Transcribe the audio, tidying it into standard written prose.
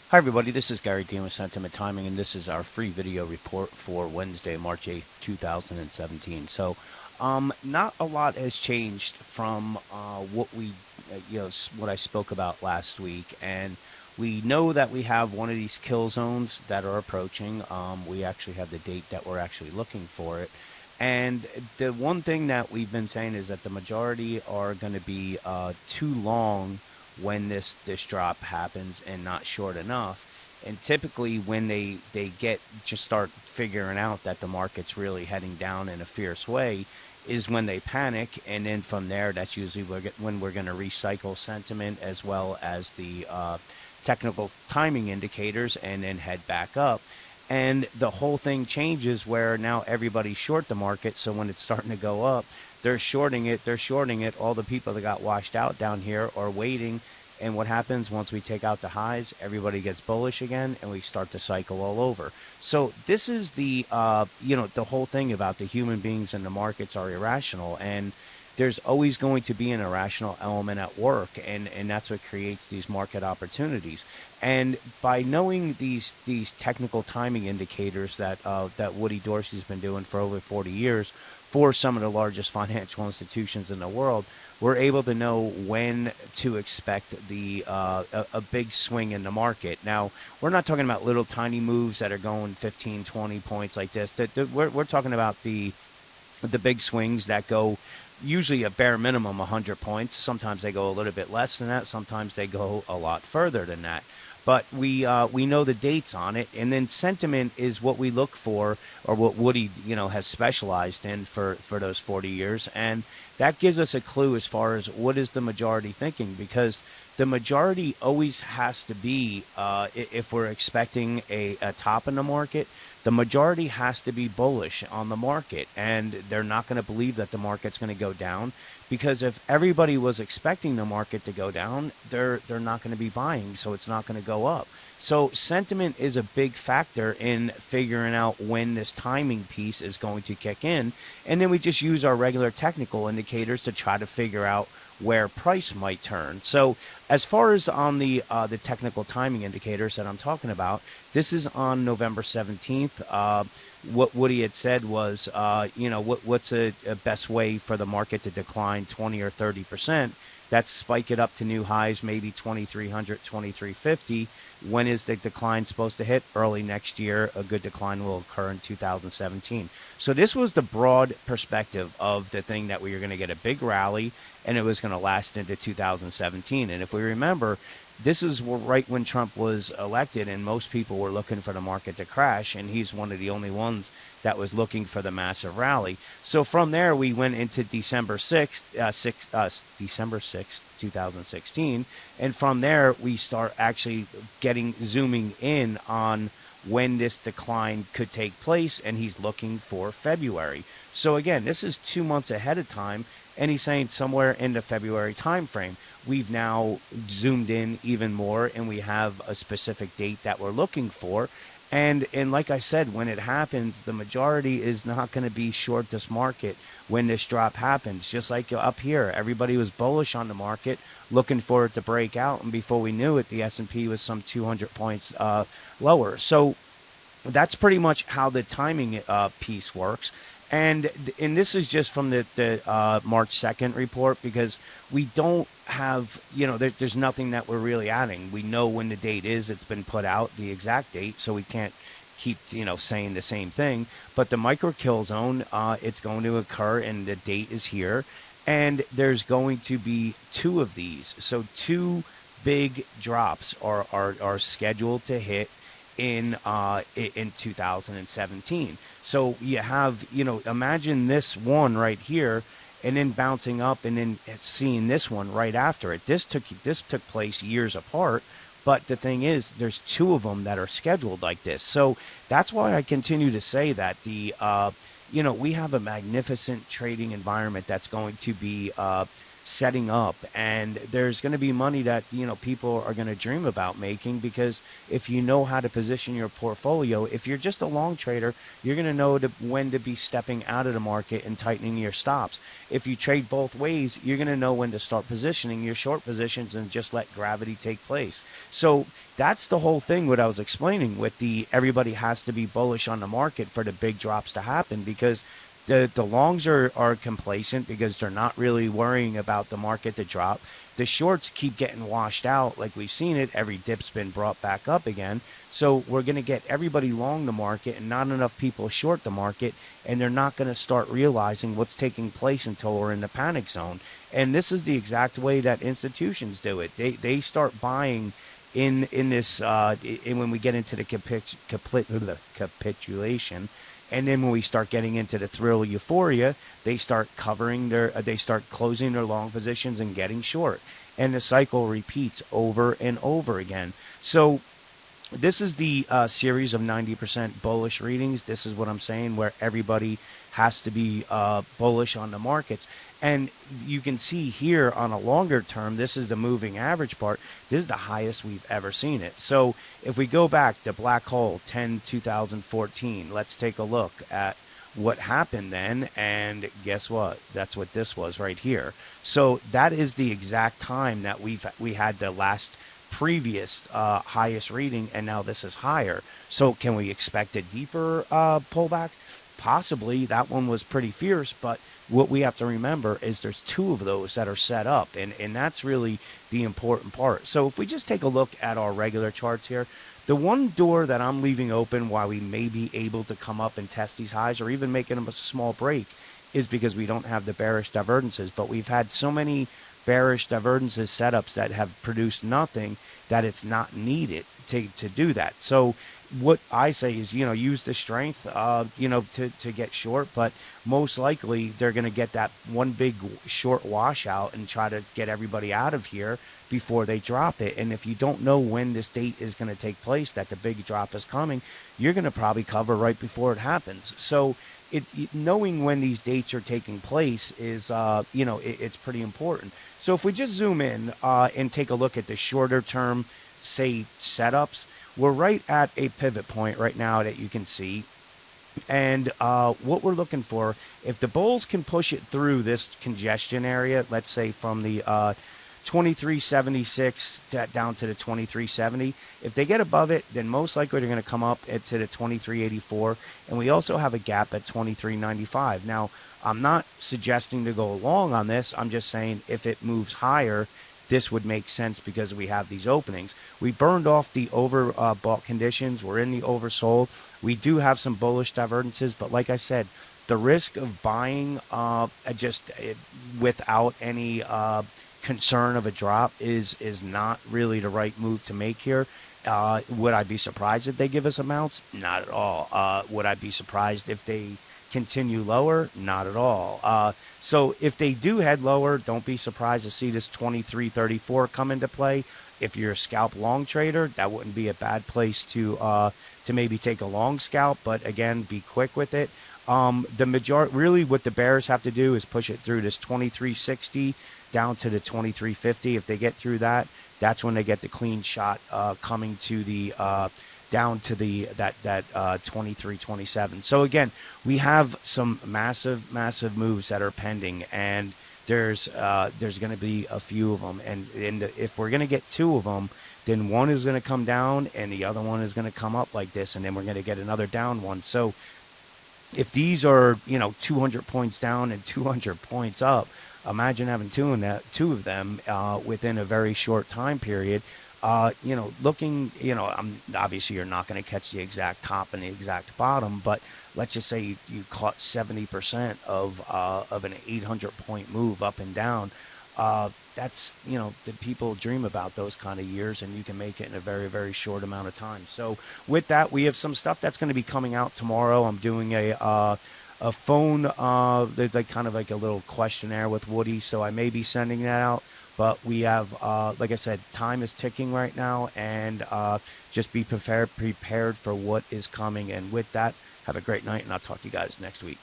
Hi everybody, this is Gary Dean with Sentiment Timing, and this is our free video report for Wednesday, March 8th, 2017. Not a lot has changed from what I spoke about last week, and we know that we have one of these kill zones that are approaching. We actually have the date that we're actually looking for it. And the one thing that we've been saying is that the majority are going to be too long when this drop happens and not short enough. And typically, when they get just start figuring out that the market's really heading down in a fierce way, is when they panic, and then from there, that's usually when we're going to recycle sentiment as well as the technical timing indicators, and then head back up. And the whole thing changes where now everybody's short the market. So when it's starting to go up, they're shorting it. They're shorting it. All the people that got washed out down here are waiting. And what happens once we take out the highs? Everybody gets bullish again, and we start to cycle all over. So this is the whole thing about the human beings and the markets are irrational, and there's always going to be an irrational element at work, and that's what creates these market opportunities. And by knowing these technical timing indicators that Woody Dorsey's been doing for over 40 years for some of the largest financial institutions in the world, we're able to know when to expect a big swing in the market. Now, we're not talking about little tiny moves that are going 15, 20 points like this. We're talking about the big swings that go usually a bare minimum 100 points. Sometimes they go a little bit less than that. Sometimes they go a lot further than that. But we know the dates on it, and then sentiment is what we look for, or what Woody has specialized in for those 40 years, and that gives us a clue as far as what is the majority thinking, because the majority always has to be, if we're expecting a top in the market, the majority has to be bullish on the market, and they're not going to believe that the market's going to go down, because if everybody was expecting the market to go down, they're not going to be buying, so it's not going to go up. So sentiment is a big factor in figuring out when this timing piece is going to kick in, and then we just use our regular technical indicators to try to figure out where price might turn. So as far as on the technical timing indicators that I'm talking about, this is on November 17th. What Woody had said was, what's a best way for the market to decline 20 or 30%? That's spike it up to new highs, maybe 2,300, 2,350. When is the decline supposed to hit? Early next year. A good decline will occur in 2017. So this was the broad perspective of the thing, that we were going to get a big rally, and it was going to last into 2017. And if we remember, this is right when Trump was elected, and most people were looking for the market to crash, and he's one of the only ones that was looking for the massive rally. So from there, we went into December 6th, 2016, and from there we start actually zooming in on when this decline could take place, and he's looking for February. So again, this is 2 months ahead of time, and he's saying somewhere in the February timeframe. We've now zoomed in even more, and we have a specific date that we're looking for. And like I said, when it happens, the majority is not going to be short this market when this drop happens. Just like up here, everybody was bullish on the market, looking for it to break out, and before we knew it, the S&P was some 200 points lower. So that's pretty much how the timing piece works. And this is just from the March 2nd report, because we don't have, there's nothing that we're really adding. We know when the date is. It's been put out, the exact date, so we can't keep, saying the same thing. But the micro kill zone, it's going to occur, and the date is here. And there's going to be two of these. So two big drops are scheduled to hit in 2017. So you have, imagine this one right here, and then bouncing up, and then seeing this one right after it. This took place years apart, but the thing is, there's two of them that are scheduled like this. So that's why I continue to say that we have a magnificent trading environment that's going to be setting up, and there's going to be money that people are going to dream about making, because if you know how to position your portfolio, if you're just a long trader, you're going to know when to be stepping out of the market and tightening your stops. If you trade both ways, you're going to know when to start positioning your short positions and just let gravity take place. So that's the whole thing what I was explaining with the everybody has to be bullish on the market for the big drops to happen, because the longs are complacent because they're not really worrying about the market to drop. The shorts keep getting washed out like we've seen it. Every dip's been brought back up again. So we're going to get everybody long the market and not enough people short the market, and they're not going to start realizing what's taking place until we're in the panic zone. And this is the exact way that institutions do it. They start buying in this when we get into the capitulation, and then when we start getting into the thrill euphoria, they start covering they start closing their long positions and getting short, and the cycle repeats over and over again. So this is the series of 90% bullish readings. This is what I'm saying, where everybody has to be bullish on the markets. And you can see here on a longer term, this is the moving average part. This is the highest we've ever seen it. So if we go back to black hole 10/2014, let's take a look at what happened then. And guess what? That's what this was right here. So that is the exact time that we had the last previous highest reading, and now this is higher. So can we expect a deeper pullback? Possibly. That one was pretty fierce, but what we have to remember is there's two of those that are set up, and that's really the important part. So if we just take a look at our regular charts here, the one door that I'm leaving open while we may be able to come up and test these highs or even making them a small break is because we don't have the bearish divergences. But we've had so many bearish divergences setups that have produced nothing that it's not needed to do that. So what I say is, use the strength, to get short, but most likely they're going to get that one big short washout and try to get everybody out of here before they drop it. And if you don't know when this date is going to take place, that the big drop is coming, you're going to probably cover right before it happens. So knowing when these dates are taking place is, it's pretty important. So if we just zoom in and take a look at the shorter term, say, setups, we're right at a pivot point right now that you can see. And what we're looking for, if the bulls can push it through this congestion area, let's say from the 2376 down to the 2370. If they get above it, then most likely they're going to come up to the 2384. And we also have a gap at 2395. Now, I'm not suggesting to go long on this. I'm just saying if it moves higher, this would make sense because we have these openings. We burned off the overbought conditions. We're in the oversold. We do have some bullish divergences, but like I said, the risk of buying just without any concern of a drop is not really the right move to make here. Would I be surprised if they give us amounts? Not at all. Would I be surprised if they continue lower? Not at all. So if they do head lower, don't be surprised to see this 2334 come into play. If you're a scalp long trader, that wouldn't be a bad place to maybe take a long scalp, but again, be quick with it. The majority, really what the bears have to do is push it through this 2360 down to the 2350. If they get through that, that's when they get the clean shot coming to the down to the that 2327. So again, we have some massive moves that are pending, and there's going to be a few of them, and if we're going to get two of them, then one is going to come down and the other one is going to come up like this, and then we're going to get another down one. So if these are 200 points down and 200 points up, imagine having two of them within a very short time period. Obviously you're not going to catch the exact top and the exact bottom, but let's just say you caught 70% of an 800 point move up and down. That's, the people dream about those kind of years, and you can make it in a very, very short amount of time. So with that, we have some stuff that's going to be coming out tomorrow. I'm doing a phone, like kind of like a little questionnaire with Woody, so I may be sending that out. But we have, like I said, time is ticking right now, and just be prepared for what is coming. And with that, have a great night, and I'll talk to you guys next week.